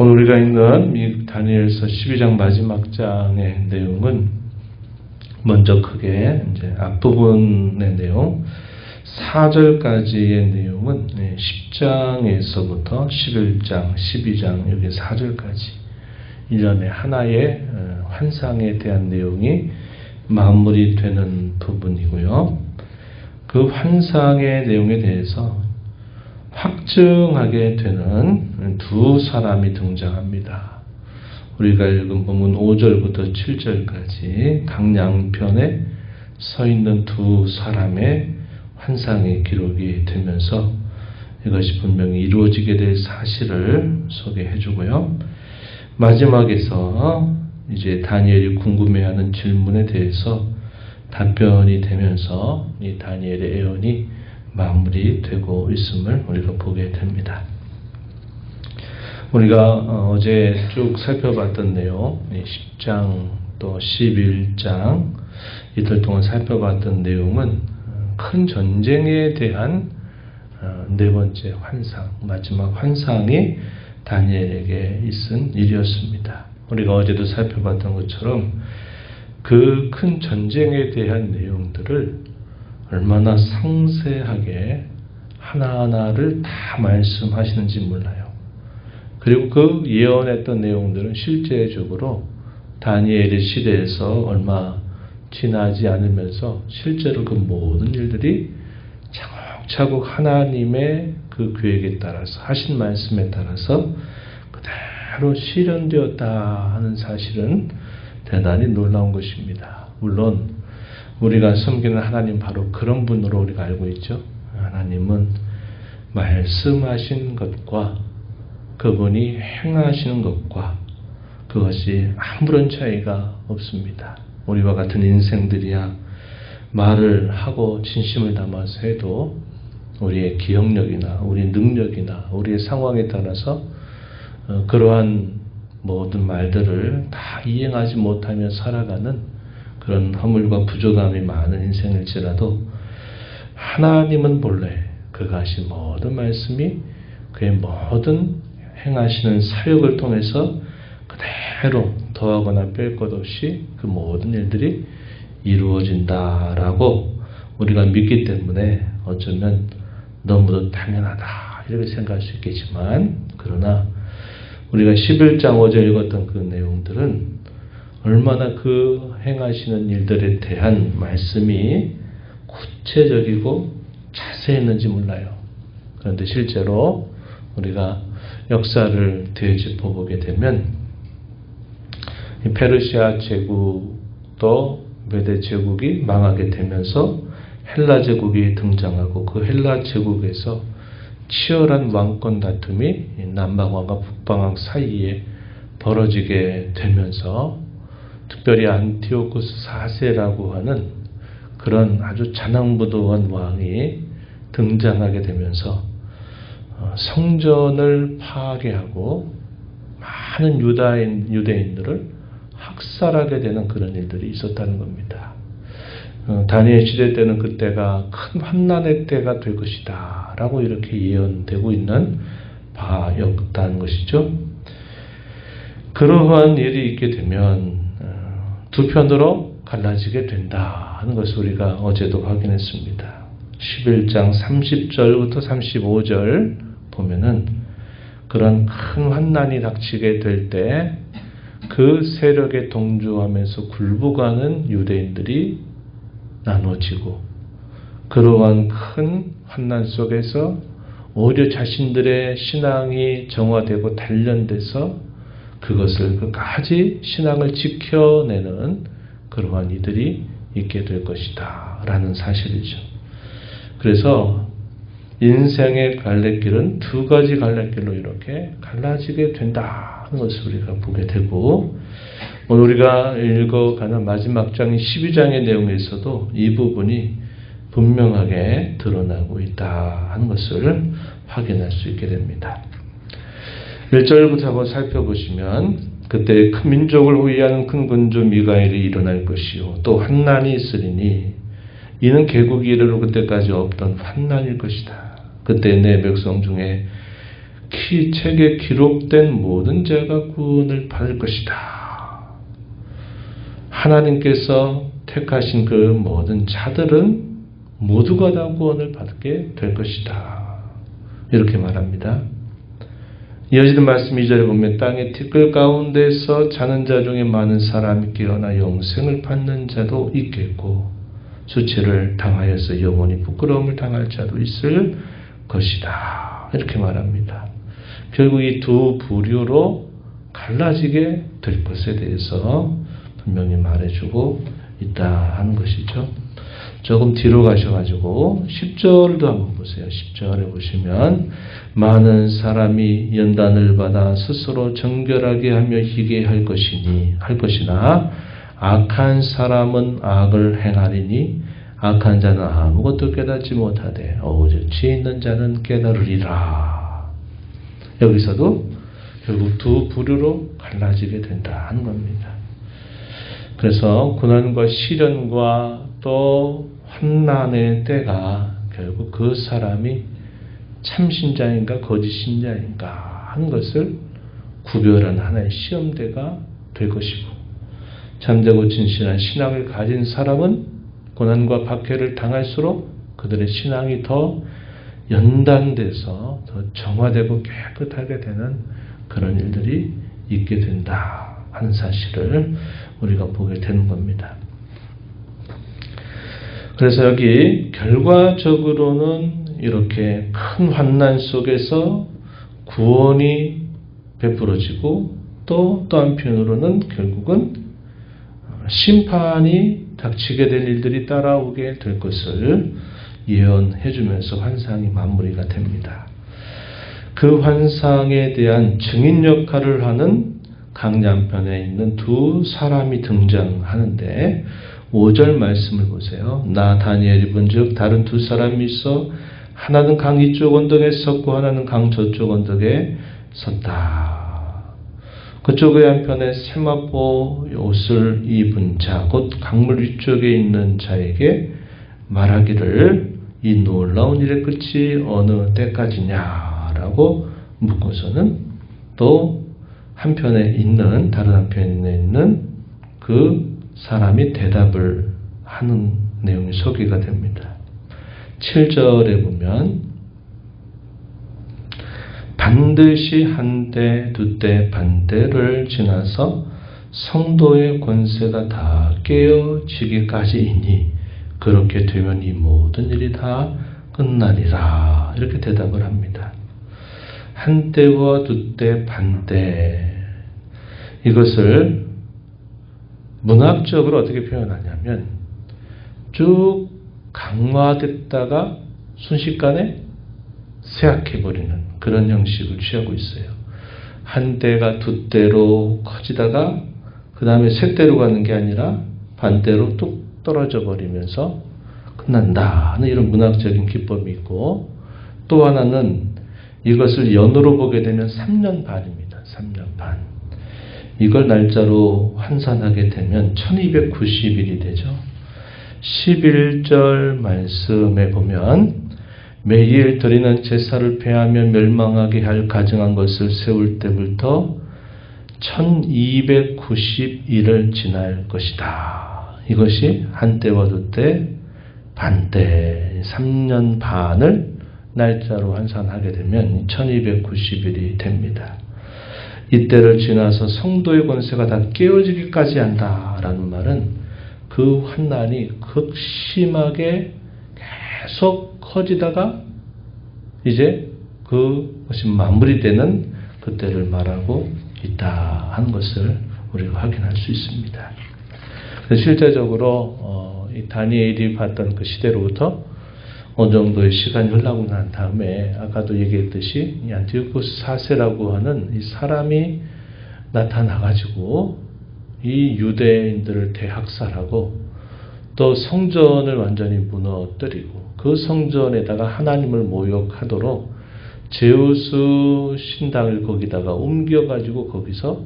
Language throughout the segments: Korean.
오늘 우리가 읽는 미국 다니엘서 12장 마지막 장의 내용은 먼저 크게 이제 앞부분의 내용 4절까지의 내용은 10장에서부터 11장, 12장 여기 4절까지 일련의 하나의 환상에 대한 내용이 마무리되는 부분이고요. 그 환상의 내용에 대해서 확증하게 되는 두 사람이 등장합니다. 우리가 읽은 본문 5절부터 7절까지 각 양편에 서 있는 두 사람의 환상의 기록이 되면서 이것이 분명히 이루어지게 될 사실을 소개해 주고요. 마지막에서 이제 다니엘이 궁금해하는 질문에 대해서 답변이 되면서 이 다니엘의 예언이 마무리되고 있음을 우리가 보게 됩니다. 우리가 어제 쭉 살펴봤던 내용, 10장 또 11장 이틀 동안 살펴봤던 내용은 큰 전쟁에 대한 네 번째 환상, 마지막 환상이 다니엘에게 있은 일이었습니다. 우리가 어제도 살펴봤던 것처럼 그 큰 전쟁에 대한 내용들을 얼마나 상세하게 하나하나를 다 말씀하시는지 몰라요. 그리고 그 예언했던 내용들은 실제적으로 다니엘의 시대에서 얼마 지나지 않으면서 실제로 그 모든 일들이 차곡차곡 하나님의 그 계획에 따라서 하신 말씀에 따라서 그대로 실현되었다 하는 사실은 대단히 놀라운 것입니다. 물론 우리가 섬기는 하나님 바로 그런 분으로 우리가 알고 있죠. 하나님은 말씀하신 것과 그분이 행하시는 것과 그것이 아무런 차이가 없습니다. 우리와 같은 인생들이야 말을 하고 진심을 담아서 해도 우리의 기억력이나 우리의 능력이나 우리의 상황에 따라서 그러한 모든 말들을 다 이행하지 못하며 살아가는 그런 허물과 부족함이 많은 인생일지라도 하나님은 본래 그가 하신 모든 말씀이 그의 모든 행하시는 사역을 통해서 그대로 더하거나 뺄 것 없이 그 모든 일들이 이루어진다라고 우리가 믿기 때문에 어쩌면 너무도 당연하다 이렇게 생각할 수 있겠지만, 그러나 우리가 11장 어제 읽었던 그 내용들은 얼마나 그 행하시는 일들에 대한 말씀이 구체적이고 자세했는지 몰라요. 그런데 실제로 우리가 역사를 되짚어보게 되면 페르시아 제국도 메데 제국이 망하게 되면서 헬라 제국이 등장하고 그 헬라 제국에서 치열한 왕권 다툼이 남방왕과 북방왕 사이에 벌어지게 되면서 특별히 안티오쿠스 4세라고 하는 그런 아주 자랑부도한 왕이 등장하게 되면서 성전을 파괴하고 많은 유대인들을 학살하게 되는 그런 일들이 있었다는 겁니다. 다니엘 시대 때는 그때가 큰 환난의 때가 될 것이다 라고 이렇게 예언되고 있는 바였다는 것이죠. 그러한 일이 있게 되면 두 편으로 갈라지게 된다 하는 것을 우리가 어제도 확인했습니다. 11장 30절부터 35절 보면은 그런 큰 환난이 닥치게 될 때 그 세력에 동조하면서 굴복하는 유대인들이 나눠지고, 그러한 큰 환난 속에서 오히려 자신들의 신앙이 정화되고 단련돼서 그것을 끝까지 신앙을 지켜내는 그러한 이들이 있게 될 것이다 라는 사실이죠. 그래서 인생의 갈래길은 두 가지 갈래길로 이렇게 갈라지게 된다 하는 것을 우리가 보게 되고, 오늘 우리가 읽어가는 마지막 장 12장의 내용에서도 이 부분이 분명하게 드러나고 있다 하는 것을 확인할 수 있게 됩니다. 1절부터 한번 살펴보시면 그때 큰 민족을 호위하는 큰 군주 미가엘이 일어날 것이요 또 환난이 있으리니 이는 개국이 이르러 그때까지 없던 환난일 것이다. 그때 내 백성 중에 책에 기록된 모든 자가 구원을 받을 것이다. 하나님께서 택하신 그 모든 자들은 모두가 다 구원을 받게 될 것이다. 이렇게 말합니다. 이어지는 말씀 2절에 보면 땅의 티끌 가운데서 자는 자 중에 많은 사람이 깨어나 영생을 받는 자도 있겠고 수치를 당하여서 영원히 부끄러움을 당할 자도 있을 것이다. 이렇게 말합니다. 결국 이 두 부류로 갈라지게 될 것에 대해서 분명히 말해주고 있다 하는 것이죠. 조금 뒤로 가셔가지고 10절도 한번 보세요. 10절에 보시면 많은 사람이 연단을 받아 스스로 정결하게 하며 희게 할 것이나 악한 사람은 악을 행하리니 악한 자는 아무것도 깨닫지 못하되 오직 지혜 있는 자는 깨달으리라. 여기서도 결국 두 부류로 갈라지게 된다 하는 겁니다. 그래서 고난과 시련과 또 환난의 때가 결국 그 사람이 참신자인가 거짓신자인가 하는 것을 구별하는 하나의 시험대가 될 것이고 참되고 진실한 신앙을 가진 사람은 고난과 박해를 당할수록 그들의 신앙이 더 연단돼서 더 정화되고 깨끗하게 되는 그런 일들이 있게 된다 하는 사실을 우리가 보게 되는 겁니다. 그래서 여기 결과적으로는 이렇게 큰 환난 속에서 구원이 베풀어지고 또 한편으로는 결국은 심판이 닥치게 될 일들이 따라오게 될 것을 예언해 주면서 환상이 마무리가 됩니다. 그 환상에 대한 증인 역할을 하는 강약편에 있는 두 사람이 등장하는데 5절 말씀을 보세요. 나 다니엘이 본즉 다른 두 사람이 있어 하나는 강 이쪽 언덕에 섰고 하나는 강 저쪽 언덕에 섰다. 그쪽의 한편에 세마포 옷을 입은 자, 곧 강물 위쪽에 있는 자에게 말하기를 이 놀라운 일의 끝이 어느 때까지냐라고 묻고서는 또 한편에 있는 다른 한편에 있는 그 사람이 대답을 하는 내용이 소개가 됩니다. 7절에 보면 반드시 한때 두때 반때를 지나서 성도의 권세가 다 깨어지기까지이니 그렇게 되면 이 모든 일이 다 끝나리라. 이렇게 대답을 합니다. 한때와 두때 반때 이것을 문학적으로 어떻게 표현하냐면 쭉 강화됐다가 순식간에 쇠약해버리는 그런 형식을 취하고 있어요. 한 때가 두 때로 커지다가 그 다음에 세 때로 가는 게 아니라 반대로 뚝 떨어져 버리면서 끝난다 하는 이런 문학적인 기법이 있고 또 하나는 이것을 연으로 보게 되면 3년 반입니다. 3년 반. 이걸 날짜로 환산하게 되면 1290일이 되죠. 11절 말씀에 보면 매일 드리는 제사를 폐하며 멸망하게 할 가증한 것을 세울 때부터 1290일을 지날 것이다. 이것이 한때와 두때, 반때, 3년 반을 날짜로 환산하게 되면 1290일이 됩니다. 이때를 지나서 성도의 권세가 다 깨어지기까지 한다라는 말은 그 환난이 극심하게 계속 커지다가 이제 그것이 마무리되는 그때를 말하고 있다 하는 것을 우리가 확인할 수 있습니다. 실제적으로 이 다니엘이 봤던 그 시대로부터 어느 정도의 시간이 흘러가고 난 다음에 아까도 얘기했듯이 이 안티오쿠스 4세라고 하는 이 사람이 나타나가지고 이 유대인들을 대학살하고 또 성전을 완전히 무너뜨리고 그 성전에다가 하나님을 모욕하도록 제우스 신당을 거기다가 옮겨가지고 거기서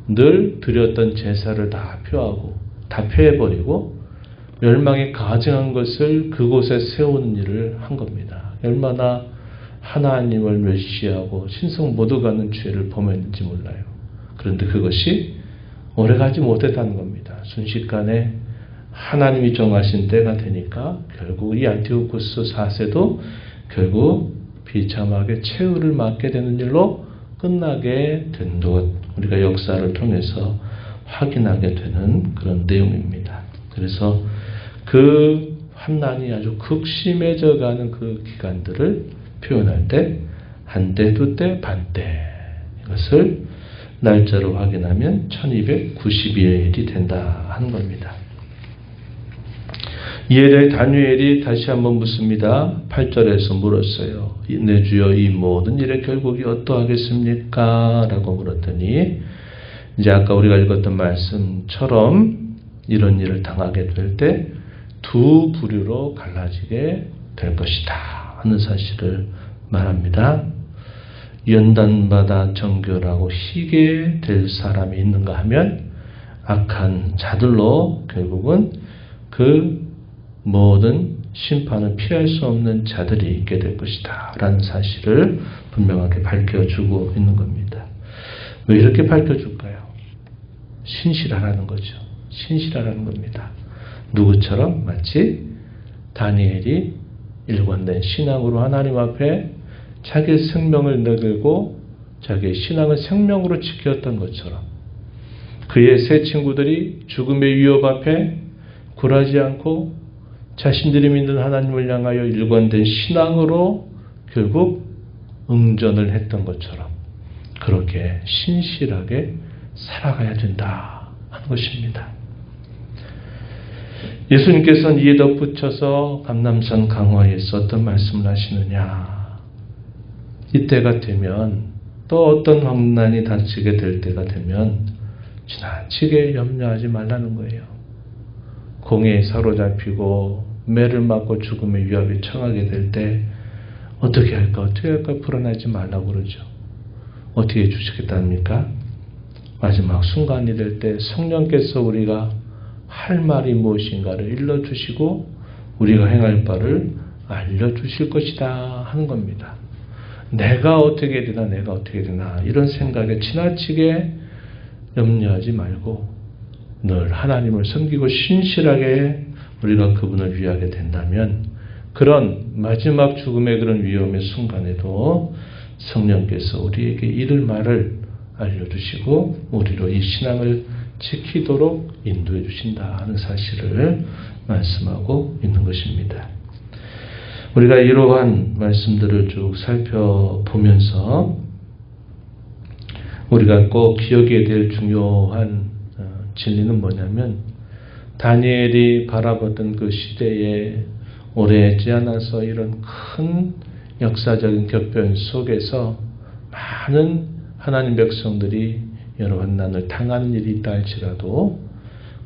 늘 드렸던 제사를 다 표하고 다 폐해버리고 멸망에 가증한 것을 그곳에 세우는 일을 한 겁니다. 얼마나 하나님을 멸시하고 신성 못 얻는 죄를 범했는지 몰라요. 그런데 그것이 오래가지 못했다는 겁니다. 순식간에 하나님이 정하신 때가 되니까 결국 이 안티오쿠스 4세도 결국 비참하게 최후를 맞게 되는 일로 끝나게 된 것, 우리가 역사를 통해서 확인하게 되는 그런 내용입니다. 그래서 그 환난이 아주 극심해져 가는 그 기간들을 표현할 때 한 때, 두 때, 반 때, 이것을 날짜로 확인하면 1292일이 된다 하는 겁니다. 이에 대해 다니엘이 다시 한번 묻습니다. 8절에서 물었어요. 내 주여 이 모든 일의 결국이 어떠하겠습니까? 라고 물었더니 이제 아까 우리가 읽었던 말씀처럼 이런 일을 당하게 될 때 두 부류로 갈라지게 될 것이다 하는 사실을 말합니다. 연단받아 정결하고 희게 될 사람이 있는가 하면 악한 자들로 결국은 그 모든 심판을 피할 수 없는 자들이 있게 될 것이다 라는 사실을 분명하게 밝혀주고 있는 겁니다. 왜 이렇게 밝혀줄까요? 신실하라는 거죠. 신실하라는 겁니다. 누구처럼? 마치 다니엘이 일관된 신앙으로 하나님 앞에 자기의 생명을 내걸고 자기의 신앙을 생명으로 지켰던 것처럼 그의 세 친구들이 죽음의 위협 앞에 굴하지 않고 자신들이 믿는 하나님을 향하여 일관된 신앙으로 결국 응전을 했던 것처럼 그렇게 신실하게 살아가야 된다 하는 것입니다. 예수님께서는 이에 덧붙여서 감람산 강화에서 어떤 말씀을 하시느냐. 이때가 되면 또 어떤 환난이 닥치게 될 때가 되면 지나치게 염려하지 말라는 거예요. 공에 사로잡히고 매를 맞고 죽음의 위협에 처하게 될 때 어떻게 할까 불안하지 말라고 그러죠. 어떻게 해주시겠답니까? 마지막 순간이 될 때 성령께서 우리가 할 말이 무엇인가를 일러주시고 우리가 행할 바를 알려주실 것이다 하는 겁니다. 내가 어떻게 되나 이런 생각에 지나치게 염려하지 말고 늘 하나님을 섬기고 신실하게 우리가 그분을 위하게 된다면 그런 마지막 죽음의 그런 위험의 순간에도 성령께서 우리에게 이를 말을 알려주시고 우리로 이 신앙을 지키도록 인도해 주신다 하는 사실을 말씀하고 있는 것입니다. 우리가 이러한 말씀들을 쭉 살펴보면서 우리가 꼭 기억해야 될 중요한 진리는 뭐냐면 다니엘이 바라보던 그 시대에 오래지 않아서 이런 큰 역사적인 격변 속에서 많은 하나님 백성들이 여러 환난을 당하는 일이 있다 할지라도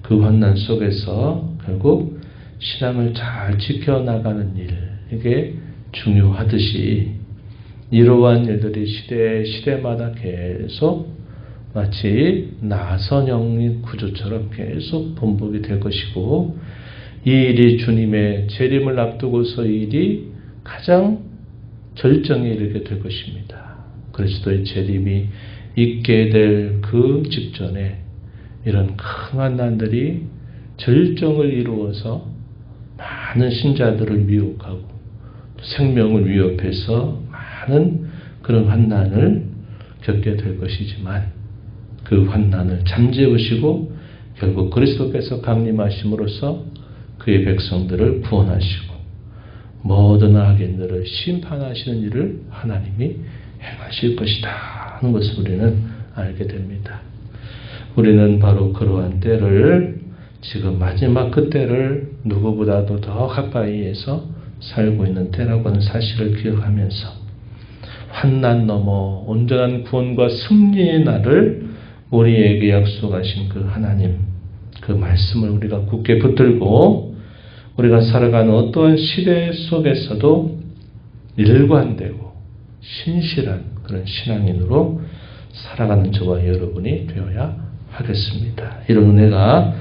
그 환난 속에서 결국 신앙을 잘 지켜나가는 일, 이게 중요하듯이 이러한 일들이 시대마다 계속 마치 나선형 구조처럼 계속 반복이 될 것이고 이 일이 주님의 재림을 앞두고서 이 일이 가장 절정에 이르게 될 것입니다. 그리스도의 재림이 있게 될 그 직전에 이런 큰 환난들이 절정을 이루어서 많은 신자들을 미혹하고 생명을 위협해서 많은 그런 환난을 겪게 될 것이지만 그 환난을 잠재우시고 결국 그리스도께서 강림하심으로써 그의 백성들을 구원하시고 모든 악인들을 심판하시는 일을 하나님이 행하실 것이다 하는 것을 우리는 알게 됩니다. 우리는 바로 그러한 때를 지금 마지막 그 때를 누구보다도 더 가까이에서 살고 있는 때라고 하는 사실을 기억하면서 환난 넘어 온전한 구원과 승리의 날을 우리에게 약속하신 그 하나님, 그 말씀을 우리가 굳게 붙들고 우리가 살아가는 어떠한 시대 속에서도 일관되고 신실한 그런 신앙인으로 살아가는 저와 여러분이 되어야 하겠습니다. 이런 은혜가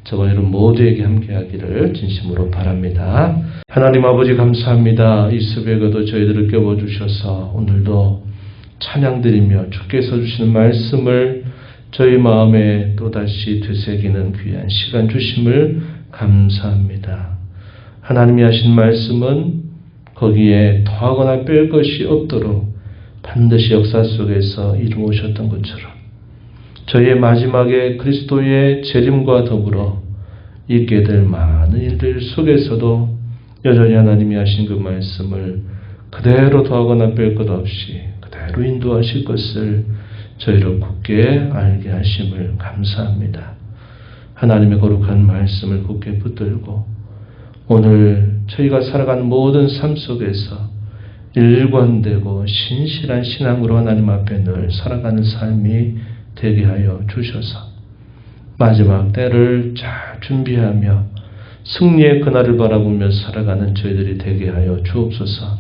저와 여러분 모두에게 함께하기를 진심으로 바랍니다. 하나님 아버지 감사합니다. 이 새벽에도 저희들을 깨워주셔서 오늘도 찬양드리며 주께서 주시는 말씀을 저희 마음에 또다시 되새기는 귀한 시간 주심을 감사합니다. 하나님이 하신 말씀은 거기에 더하거나 뺄 것이 없도록 반드시 역사 속에서 이루어오셨던 것처럼 저희의 마지막에 그리스도의 재림과 더불어 있게 될 많은 일들 속에서도 여전히 하나님이 하신 그 말씀을 그대로 더하거나 뺄 것 없이 그대로 인도하실 것을 저희로 굳게 알게 하심을 감사합니다. 하나님의 거룩한 말씀을 굳게 붙들고 오늘 저희가 살아가는 모든 삶 속에서 일관되고 신실한 신앙으로 하나님 앞에 늘 살아가는 삶이 되게 하여 주셔서 마지막 때를 잘 준비하며 승리의 그날을 바라보며 살아가는 저희들이 되게 하여 주옵소서.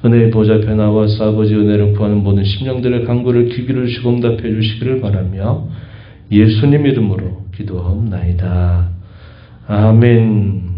은혜의 보좌 나와서 아버지 은혜를 구하는 모든 심령들의 간구를 귀 기울이시고 응답해 주시기를 바라며 예수님 이름으로 기도하옵나이다. 아멘.